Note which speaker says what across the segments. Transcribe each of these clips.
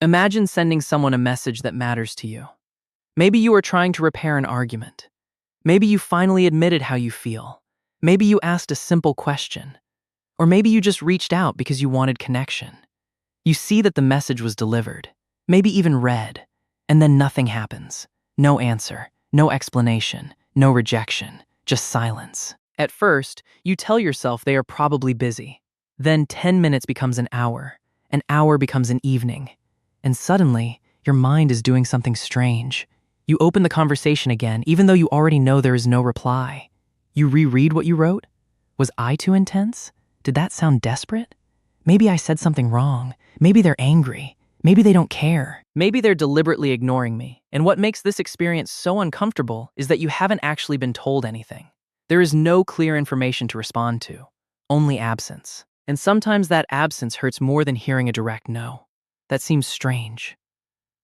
Speaker 1: Imagine sending someone a message that matters to you. Maybe you are trying to repair an argument. Maybe you finally admitted how you feel. Maybe you asked a simple question. Or maybe you just reached out because you wanted connection. You see that the message was delivered, maybe even read, and then nothing happens. No answer, no explanation, no rejection, just silence. At first, you tell yourself they are probably busy. Then 10 minutes becomes an hour becomes an evening, and suddenly, your mind is doing something strange. You open the conversation again, even though you already know there is no reply. You reread what you wrote. Was I too intense? Did that sound desperate? Maybe I said something wrong. Maybe they're angry. Maybe they don't care. Maybe they're deliberately ignoring me. And what makes this experience so uncomfortable is that you haven't actually been told anything. There is no clear information to respond to, only absence. And sometimes that absence hurts more than hearing a direct no. That seems strange.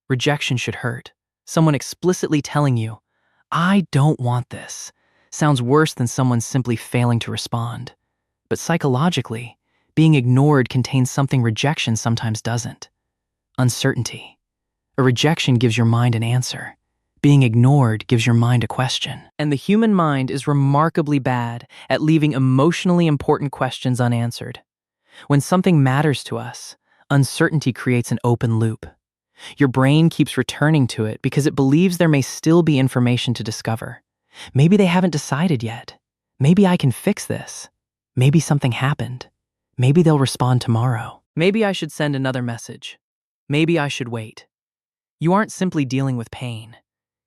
Speaker 1: Rejection should hurt. Someone explicitly telling you, "I don't want this," sounds worse than someone simply failing to respond. But psychologically, being ignored contains something rejection sometimes doesn't. Uncertainty. A rejection gives your mind an answer. Being ignored gives your mind a question. And the human mind is remarkably bad at leaving emotionally important questions unanswered. When something matters to us, uncertainty creates an open loop. Your brain keeps returning to it because it believes there may still be information to discover. Maybe they haven't decided yet. Maybe I can fix this. Maybe something happened. Maybe they'll respond tomorrow. Maybe I should send another message. Maybe I should wait. You aren't simply dealing with pain.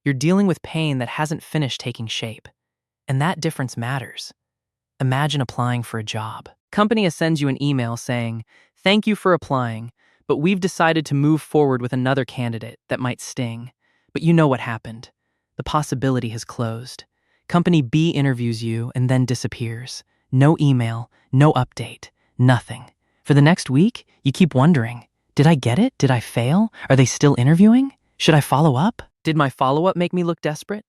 Speaker 1: You're dealing with pain that hasn't finished taking shape. And that difference matters. Imagine applying for a job. Company sends you an email saying, "Thank you for applying, but we've decided to move forward with another candidate." That might sting, but you know what happened. The possibility has closed. Company B interviews you and then disappears. No email, no update, nothing. For the next week, you keep wondering, did I get it? Did I fail? Are they still interviewing? Should I follow up? Did my follow-up make me look desperate?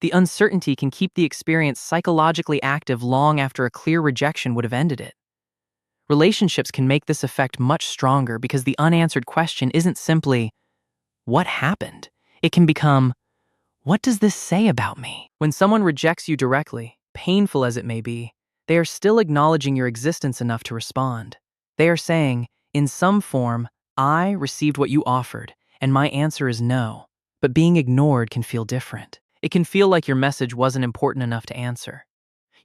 Speaker 1: The uncertainty can keep the experience psychologically active long after a clear rejection would have ended it. Relationships can make this effect much stronger because the unanswered question isn't simply, "What happened?" It can become, "What does this say about me?" When someone rejects you directly, painful as it may be, they are still acknowledging your existence enough to respond. They are saying, in some form, "I received what you offered, and my answer is no." But being ignored can feel different. It can feel like your message wasn't important enough to answer.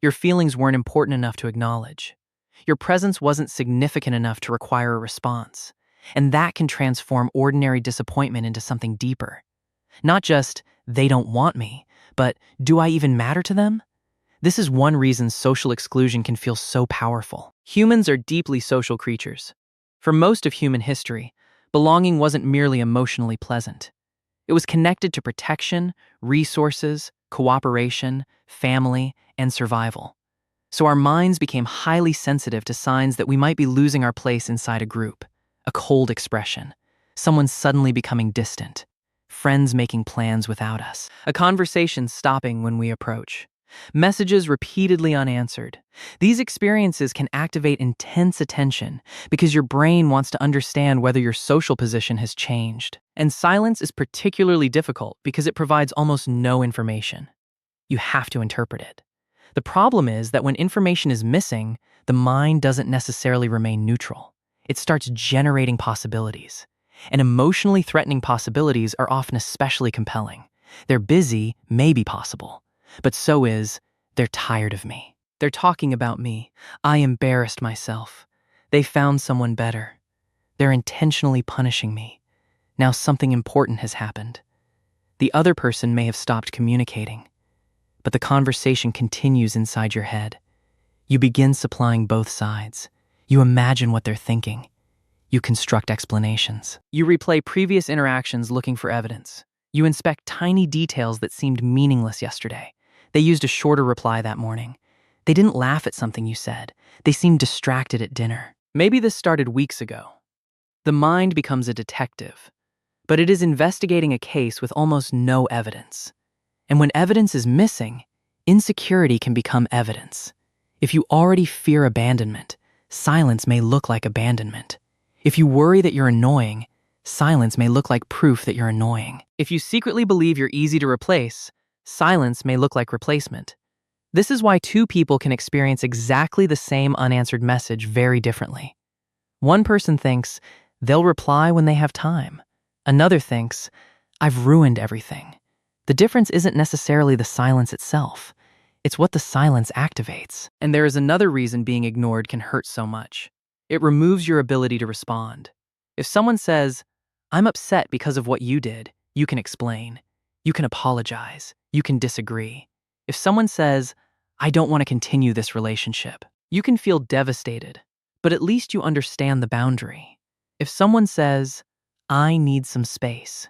Speaker 1: Your feelings weren't important enough to acknowledge. Your presence wasn't significant enough to require a response. And that can transform ordinary disappointment into something deeper. Not just, "They don't want me," but, "Do I even matter to them?" This is one reason social exclusion can feel so powerful. Humans are deeply social creatures. For most of human history, belonging wasn't merely emotionally pleasant. It was connected to protection, resources, cooperation, family, and survival. So our minds became highly sensitive to signs that we might be losing our place inside a group. A cold expression, someone suddenly becoming distant, friends making plans without us, a conversation stopping when we approach, messages repeatedly unanswered. These experiences can activate intense attention because your brain wants to understand whether your social position has changed. And silence is particularly difficult because it provides almost no information. You have to interpret it. The problem is that when information is missing, the mind doesn't necessarily remain neutral. It starts generating possibilities. And emotionally threatening possibilities are often especially compelling. They're busy, maybe possible. But so is, "They're tired of me. They're talking about me. I embarrassed myself. They found someone better. They're intentionally punishing me. Now something important has happened." The other person may have stopped communicating, but the conversation continues inside your head. You begin supplying both sides. You imagine what they're thinking. You construct explanations. You replay previous interactions looking for evidence. You inspect tiny details that seemed meaningless yesterday. They used a shorter reply that morning. They didn't laugh at something you said. They seemed distracted at dinner. Maybe this started weeks ago. The mind becomes a detective, but it is investigating a case with almost no evidence. And when evidence is missing, insecurity can become evidence. If you already fear abandonment, silence may look like abandonment. If you worry that you're annoying, silence may look like proof that you're annoying. If you secretly believe you're easy to replace, silence may look like replacement. This is why two people can experience exactly the same unanswered message very differently. One person thinks they'll reply when they have time. Another thinks, I've ruined everything. The difference isn't necessarily the silence itself. It's what the silence activates. And there is another reason being ignored can hurt so much. It removes your ability to respond. If someone says, I'm upset because of what you did, you can explain. You can apologize. You can disagree. If someone says, I don't want to continue this relationship, you can feel devastated, but at least you understand the boundary. If someone says, I need some space,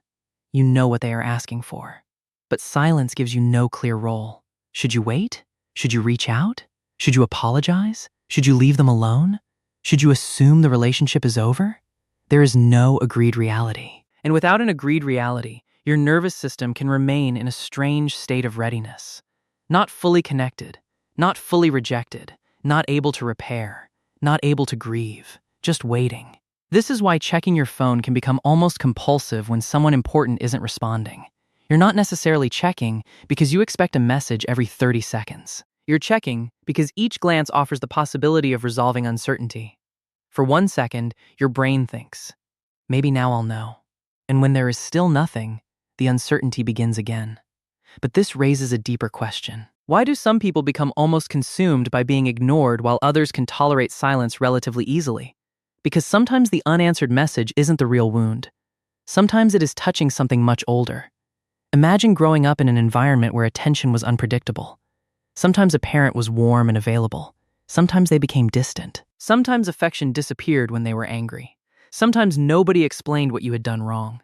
Speaker 1: you know what they are asking for. But silence gives you no clear role. Should you wait? Should you reach out? Should you apologize? Should you leave them alone? Should you assume the relationship is over? There is no agreed reality. And without an agreed reality, your nervous system can remain in a strange state of readiness. Not fully connected, not fully rejected, not able to repair, not able to grieve, just waiting. This is why checking your phone can become almost compulsive when someone important isn't responding. You're not necessarily checking because you expect a message every 30 seconds. You're checking because each glance offers the possibility of resolving uncertainty. For 1 second, your brain thinks, maybe now I'll know. And when there is still nothing, the uncertainty begins again. But this raises a deeper question. Why do some people become almost consumed by being ignored while others can tolerate silence relatively easily? Because sometimes the unanswered message isn't the real wound. Sometimes it is touching something much older. Imagine growing up in an environment where attention was unpredictable. Sometimes a parent was warm and available. Sometimes they became distant. Sometimes affection disappeared when they were angry. Sometimes nobody explained what you had done wrong.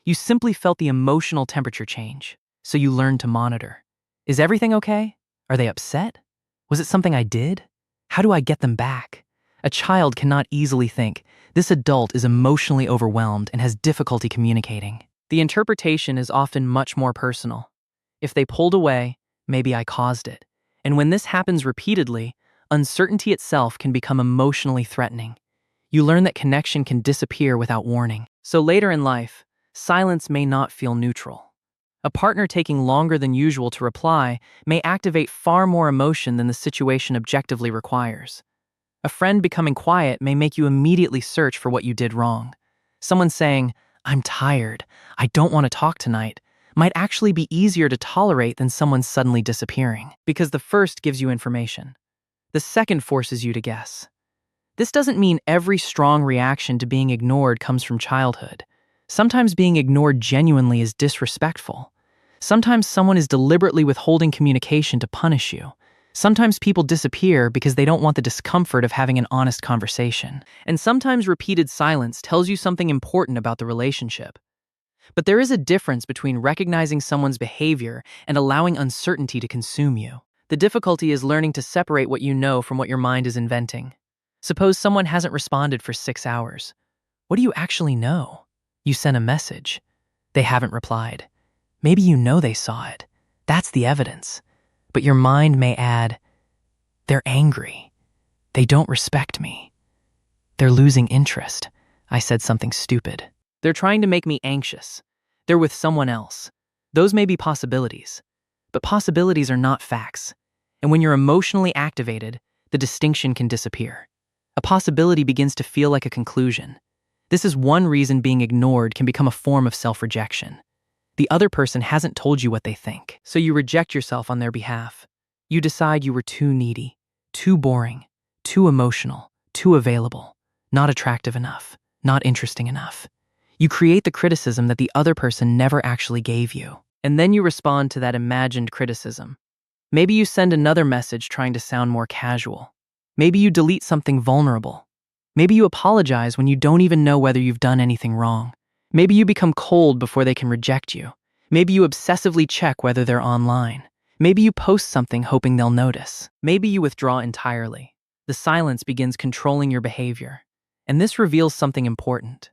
Speaker 1: You simply felt the emotional temperature change, so you learned to monitor. Is everything okay? Are they upset? Was it something I did? How do I get them back? A child cannot easily think, this adult is emotionally overwhelmed and has difficulty communicating. The interpretation is often much more personal. If they pulled away, maybe I caused it. And when this happens repeatedly, uncertainty itself can become emotionally threatening. You learn that connection can disappear without warning. So later in life, silence may not feel neutral. A partner taking longer than usual to reply may activate far more emotion than the situation objectively requires. A friend becoming quiet may make you immediately search for what you did wrong. Someone saying, I'm tired, I don't want to talk tonight, might actually be easier to tolerate than someone suddenly disappearing, because the first gives you information. The second forces you to guess. This doesn't mean every strong reaction to being ignored comes from childhood. Sometimes being ignored genuinely is disrespectful. Sometimes someone is deliberately withholding communication to punish you. Sometimes people disappear because they don't want the discomfort of having an honest conversation. And sometimes repeated silence tells you something important about the relationship. But there is a difference between recognizing someone's behavior and allowing uncertainty to consume you. The difficulty is learning to separate what you know from what your mind is inventing. Suppose someone hasn't responded for 6 hours. What do you actually know? You sent a message. They haven't replied. Maybe you know they saw it. That's the evidence. But your mind may add, they're angry. They don't respect me. They're losing interest. I said something stupid. They're trying to make me anxious. They're with someone else. Those may be possibilities. But possibilities are not facts. And when you're emotionally activated, the distinction can disappear. A possibility begins to feel like a conclusion. This is one reason being ignored can become a form of self-rejection. The other person hasn't told you what they think, so you reject yourself on their behalf. You decide you were too needy, too boring, too emotional, too available, not attractive enough, not interesting enough. You create the criticism that the other person never actually gave you, and then you respond to that imagined criticism. Maybe you send another message trying to sound more casual. Maybe you delete something vulnerable. Maybe you apologize when you don't even know whether you've done anything wrong. Maybe you become cold before they can reject you. Maybe you obsessively check whether they're online. Maybe you post something hoping they'll notice. Maybe you withdraw entirely. The silence begins controlling your behavior. And this reveals something important.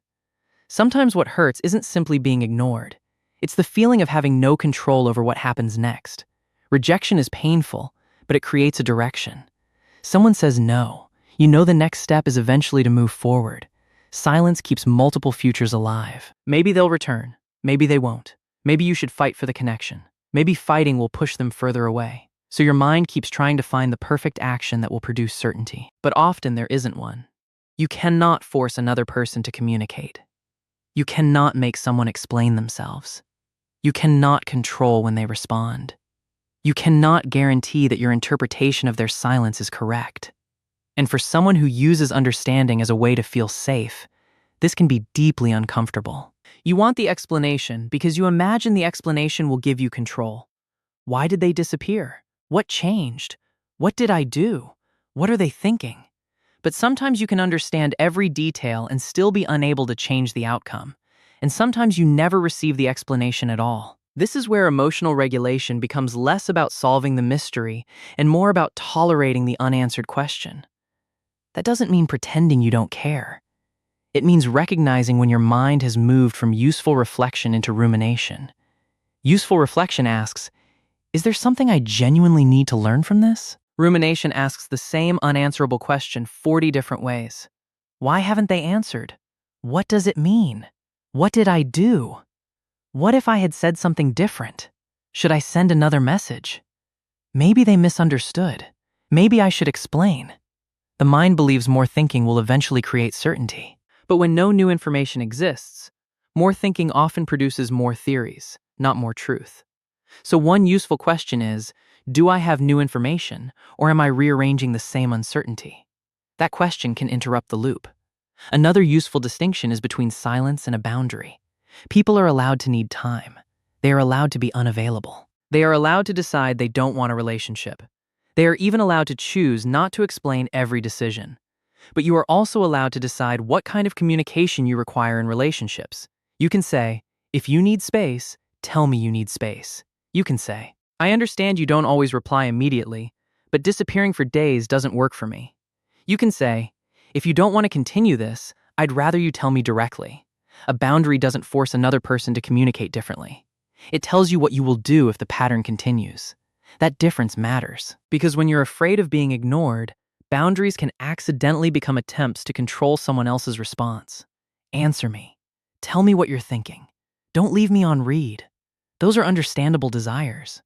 Speaker 1: Sometimes what hurts isn't simply being ignored. It's the feeling of having no control over what happens next. Rejection is painful, but it creates a direction. Someone says no. You know the next step is eventually to move forward. Silence keeps multiple futures alive. Maybe they'll return. Maybe they won't. Maybe you should fight for the connection. Maybe fighting will push them further away. So your mind keeps trying to find the perfect action that will produce certainty. But often there isn't one. You cannot force another person to communicate. You cannot make someone explain themselves. You cannot control when they respond. You cannot guarantee that your interpretation of their silence is correct. And for someone who uses understanding as a way to feel safe, this can be deeply uncomfortable. You want the explanation because you imagine the explanation will give you control. Why did they disappear? What changed? What did I do? What are they thinking? But sometimes you can understand every detail and still be unable to change the outcome. And sometimes you never receive the explanation at all. This is where emotional regulation becomes less about solving the mystery and more about tolerating the unanswered question. That doesn't mean pretending you don't care. It means recognizing when your mind has moved from useful reflection into rumination. Useful reflection asks, is there something I genuinely need to learn from this? Rumination asks the same unanswerable question 40 different ways. Why haven't they answered? What does it mean? What did I do? What if I had said something different? Should I send another message? Maybe they misunderstood. Maybe I should explain. The mind believes more thinking will eventually create certainty. But when no new information exists, more thinking often produces more theories, not more truth. So one useful question is, do I have new information, or am I rearranging the same uncertainty? That question can interrupt the loop. Another useful distinction is between silence and a boundary. People are allowed to need time. They are allowed to be unavailable. They are allowed to decide they don't want a relationship. They are even allowed to choose not to explain every decision. But you are also allowed to decide what kind of communication you require in relationships. You can say, if you need space, tell me you need space. You can say, I understand you don't always reply immediately, but disappearing for days doesn't work for me. You can say, if you don't want to continue this, I'd rather you tell me directly. A boundary doesn't force another person to communicate differently. It tells you what you will do if the pattern continues. That difference matters, because when you're afraid of being ignored, boundaries can accidentally become attempts to control someone else's response. Answer me. Tell me what you're thinking. Don't leave me on read. Those are understandable desires,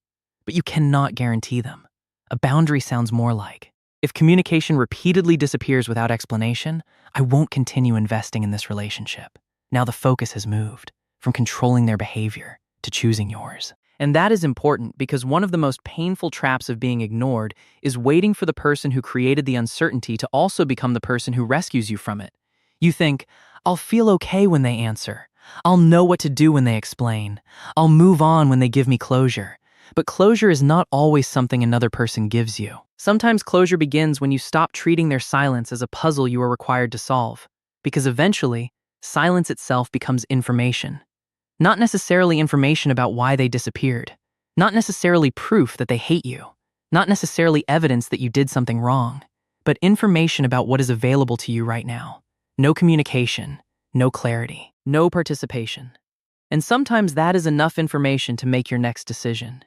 Speaker 1: but you cannot guarantee them. A boundary sounds more like, if communication repeatedly disappears without explanation, I won't continue investing in this relationship. Now the focus has moved from controlling their behavior to choosing yours. And that is important because one of the most painful traps of being ignored is waiting for the person who created the uncertainty to also become the person who rescues you from it. You think, I'll feel okay when they answer. I'll know what to do when they explain. I'll move on when they give me closure. But closure is not always something another person gives you. Sometimes closure begins when you stop treating their silence as a puzzle you are required to solve. Because eventually, silence itself becomes information. Not necessarily information about why they disappeared. Not necessarily proof that they hate you. Not necessarily evidence that you did something wrong. But information about what is available to you right now. No communication, no clarity, no participation. And sometimes that is enough information to make your next decision.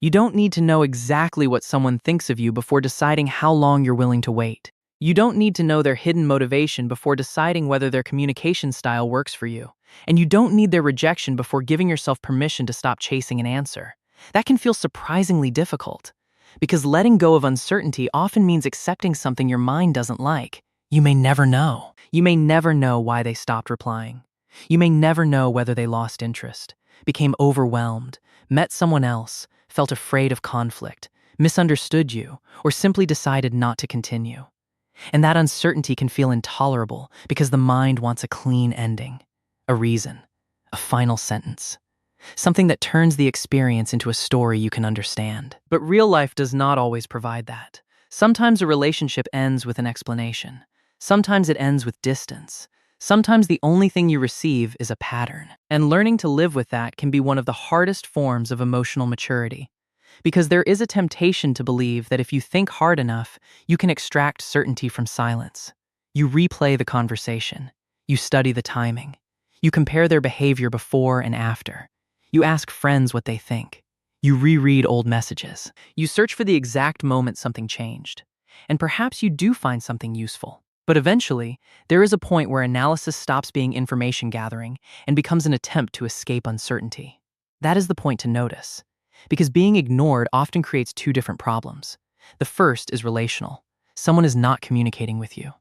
Speaker 1: You don't need to know exactly what someone thinks of you before deciding how long you're willing to wait. You don't need to know their hidden motivation before deciding whether their communication style works for you. And you don't need their rejection before giving yourself permission to stop chasing an answer. That can feel surprisingly difficult, because letting go of uncertainty often means accepting something your mind doesn't like. You may never know. You may never know why they stopped replying. You may never know whether they lost interest, became overwhelmed, met someone else, felt afraid of conflict, misunderstood you, or simply decided not to continue. And that uncertainty can feel intolerable because the mind wants a clean ending, a reason, a final sentence, something that turns the experience into a story you can understand. But real life does not always provide that. Sometimes a relationship ends with an explanation. Sometimes it ends with distance. Sometimes the only thing you receive is a pattern. And learning to live with that can be one of the hardest forms of emotional maturity. Because there is a temptation to believe that if you think hard enough, you can extract certainty from silence. You replay the conversation. You study the timing. You compare their behavior before and after. You ask friends what they think. You reread old messages. You search for the exact moment something changed. And perhaps you do find something useful. But eventually, there is a point where analysis stops being information gathering and becomes an attempt to escape uncertainty. That is the point to notice, because being ignored often creates two different problems. The first is relational. Someone is not communicating with you.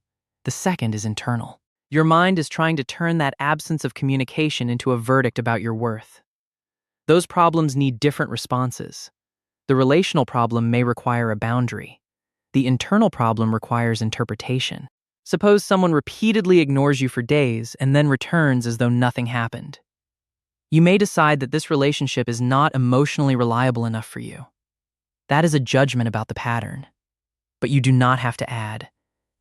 Speaker 1: The second is internal. Your mind is trying to turn that absence of communication into a verdict about your worth. Those problems need different responses. The relational problem may require a boundary. The internal problem requires interpretation. Suppose someone repeatedly ignores you for days and then returns as though nothing happened. You may decide that this relationship is not emotionally reliable enough for you. That is a judgment about the pattern. But you do not have to add,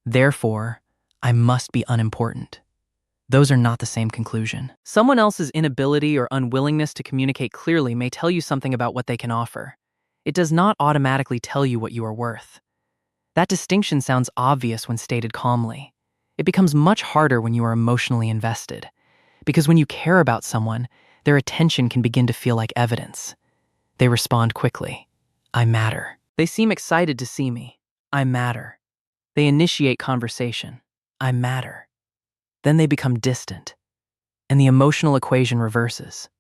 Speaker 1: therefore, I must be unimportant. Those are not the same conclusion. Someone else's inability or unwillingness to communicate clearly may tell you something about what they can offer. It does not automatically tell you what you are worth. That distinction sounds obvious when stated calmly. It becomes much harder when you are emotionally invested, because when you care about someone, their attention can begin to feel like evidence. They respond quickly. I matter. They seem excited to see me. I matter. They initiate conversation. I matter. Then they become distant, and the emotional equation reverses.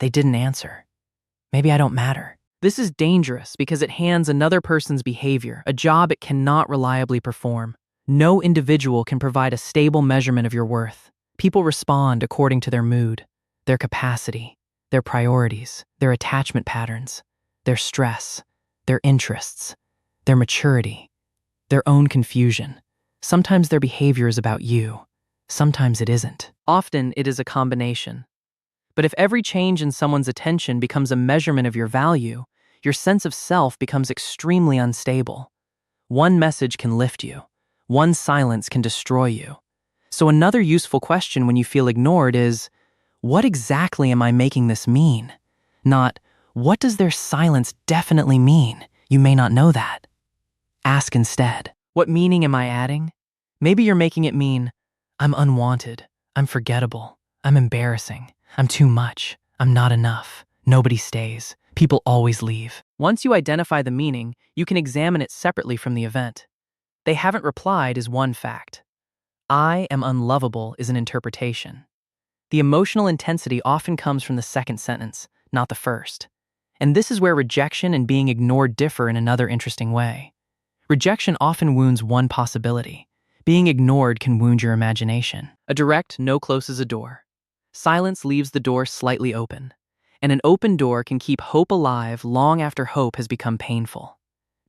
Speaker 1: They didn't answer. Maybe I don't matter. This is dangerous because it hands another person's behavior a job it cannot reliably perform. No individual can provide a stable measurement of your worth. People respond according to their mood, their capacity, their priorities, their attachment patterns, their stress, their interests, their maturity, their own confusion. Sometimes their behavior is about you. Sometimes it isn't. Often it is a combination. But if every change in someone's attention becomes a measurement of your value, your sense of self becomes extremely unstable. One message can lift you. One silence can destroy you. So another useful question when you feel ignored is, what exactly am I making this mean? Not, what does their silence definitely mean? You may not know that. Ask instead, what meaning am I adding? Maybe you're making it mean, I'm unwanted, I'm forgettable, I'm embarrassing, I'm too much, I'm not enough, nobody stays, people always leave. Once you identify the meaning, you can examine it separately from the event. They haven't replied is one fact. I am unlovable is an interpretation. The emotional intensity often comes from the second sentence, not the first. And this is where rejection and being ignored differ in another interesting way. Rejection often wounds one possibility. Being ignored can wound your imagination. A direct no closes a door. Silence leaves the door slightly open. And an open door can keep hope alive long after hope has become painful.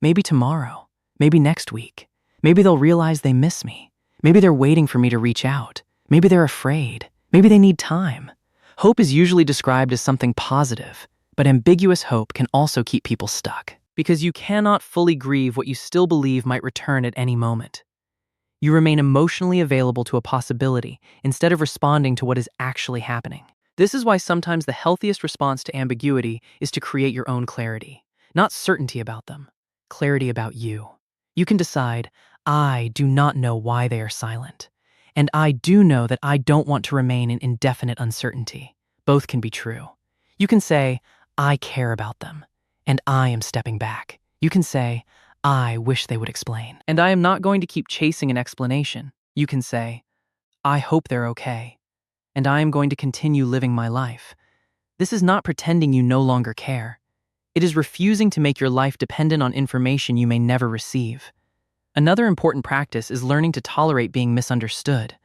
Speaker 1: Maybe tomorrow. Maybe next week. Maybe they'll realize they miss me. Maybe they're waiting for me to reach out. Maybe they're afraid. Maybe they need time. Hope is usually described as something positive, but ambiguous hope can also keep people stuck. Because you cannot fully grieve what you still believe might return at any moment. You remain emotionally available to a possibility instead of responding to what is actually happening. This is why sometimes the healthiest response to ambiguity is to create your own clarity. Not certainty about them, clarity about you. You can decide, I do not know why they are silent. And I do know that I don't want to remain in indefinite uncertainty. Both can be true. You can say, I care about them, and I am stepping back. You can say, I wish they would explain. And I am not going to keep chasing an explanation. You can say, I hope they're okay, and I am going to continue living my life. This is not pretending you no longer care. It is refusing to make your life dependent on information you may never receive. Another important practice is learning to tolerate being misunderstood.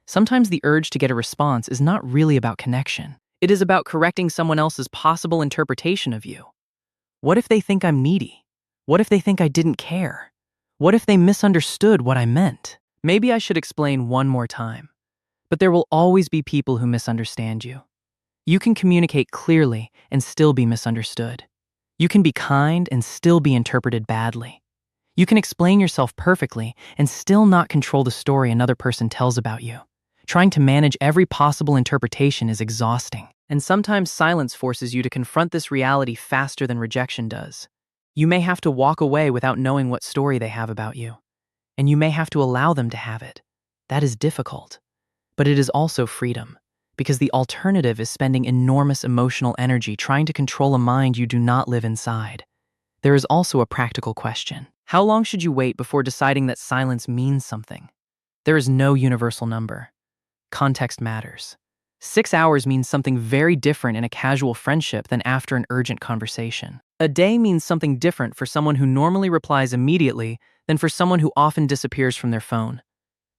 Speaker 1: Sometimes the urge to get a response is not really about connection. It is about correcting someone else's possible interpretation of you. What if they think I'm needy? What if they think I didn't care? What if they misunderstood what I meant? Maybe I should explain one more time. But there will always be people who misunderstand you. You can communicate clearly and still be misunderstood. You can be kind and still be interpreted badly. You can explain yourself perfectly and still not control the story another person tells about you. Trying to manage every possible interpretation is exhausting. And sometimes silence forces you to confront this reality faster than rejection does. You may have to walk away without knowing what story they have about you. And you may have to allow them to have it. That is difficult. But it is also freedom, because the alternative is spending enormous emotional energy trying to control a mind you do not live inside. There is also a practical question. How long should you wait before deciding that silence means something? There is no universal number. Context matters. 6 hours means something very different in a casual friendship than after an urgent conversation. A day means something different for someone who normally replies immediately than for someone who often disappears from their phone.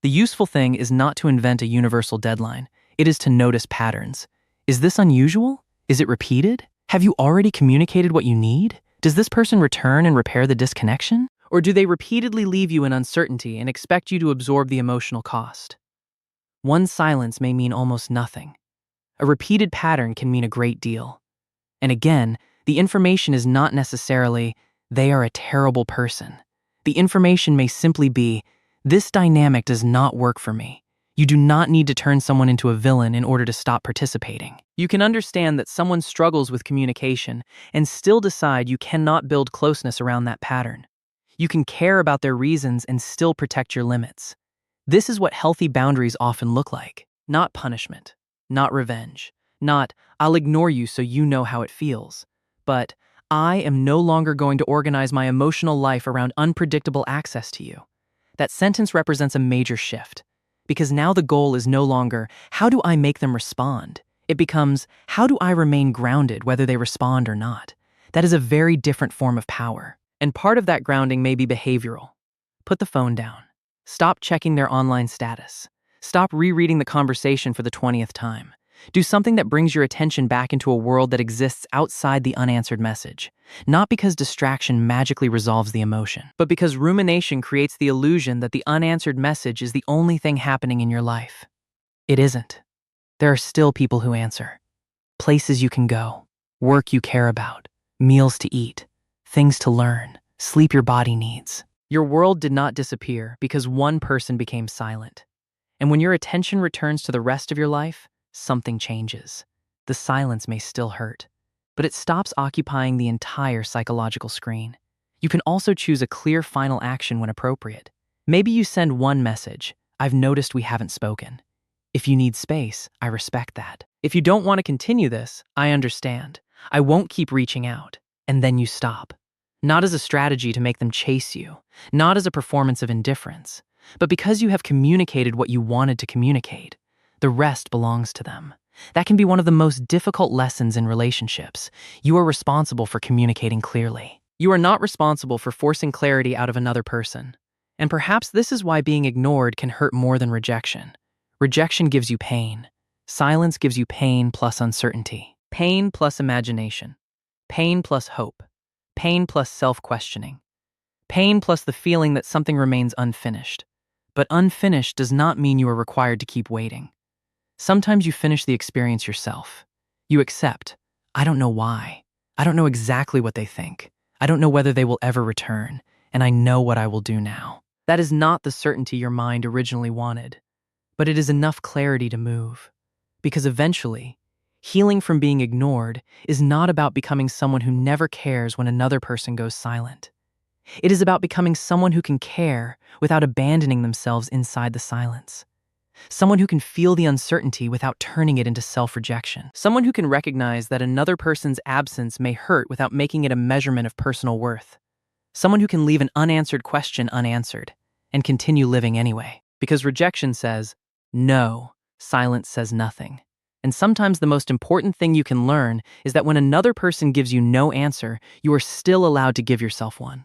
Speaker 1: The useful thing is not to invent a universal deadline. It is to notice patterns. Is this unusual? Is it repeated? Have you already communicated what you need? Does this person return and repair the disconnection? Or do they repeatedly leave you in uncertainty and expect you to absorb the emotional cost? One silence may mean almost nothing. A repeated pattern can mean a great deal. And again, the information is not necessarily, they are a terrible person. The information may simply be, this dynamic does not work for me. You do not need to turn someone into a villain in order to stop participating. You can understand that someone struggles with communication and still decide you cannot build closeness around that pattern. You can care about their reasons and still protect your limits. This is what healthy boundaries often look like. Not punishment, not revenge, not, I'll ignore you so you know how it feels, but I am no longer going to organize my emotional life around unpredictable access to you. That sentence represents a major shift, because now the goal is no longer, how do I make them respond? It becomes, how do I remain grounded whether they respond or not? That is a very different form of power. And part of that grounding may be behavioral. Put the phone down. Stop checking their online status. Stop rereading the conversation for the 20th time. Do something that brings your attention back into a world that exists outside the unanswered message. Not because distraction magically resolves the emotion, but because rumination creates the illusion that the unanswered message is the only thing happening in your life. It isn't. There are still people who answer. Places you can go, work you care about, meals to eat, things to learn, sleep your body needs. Your world did not disappear because one person became silent. And when your attention returns to the rest of your life, something changes. The silence may still hurt, but it stops occupying the entire psychological screen. You can also choose a clear final action when appropriate. Maybe you send one message, I've noticed we haven't spoken. If you need space, I respect that. If you don't want to continue this, I understand. I won't keep reaching out. And then you stop. Not as a strategy to make them chase you, not as a performance of indifference, but because you have communicated what you wanted to communicate. The rest belongs to them. That can be one of the most difficult lessons in relationships. You are responsible for communicating clearly. You are not responsible for forcing clarity out of another person. And perhaps this is why being ignored can hurt more than rejection. Rejection gives you pain. Silence gives you pain plus uncertainty. Pain plus imagination. Pain plus hope. Pain plus self-questioning. Pain plus the feeling that something remains unfinished. But unfinished does not mean you are required to keep waiting. Sometimes you finish the experience yourself. You accept, I don't know why. I don't know exactly what they think. I don't know whether they will ever return, and I know what I will do now. That is not the certainty your mind originally wanted, but it is enough clarity to move. Because eventually, healing from being ignored is not about becoming someone who never cares when another person goes silent. It is about becoming someone who can care without abandoning themselves inside the silence. Someone who can feel the uncertainty without turning it into self-rejection. Someone who can recognize that another person's absence may hurt without making it a measurement of personal worth. Someone who can leave an unanswered question unanswered and continue living anyway. Because rejection says, no, silence says nothing. And sometimes the most important thing you can learn is that when another person gives you no answer, you are still allowed to give yourself one.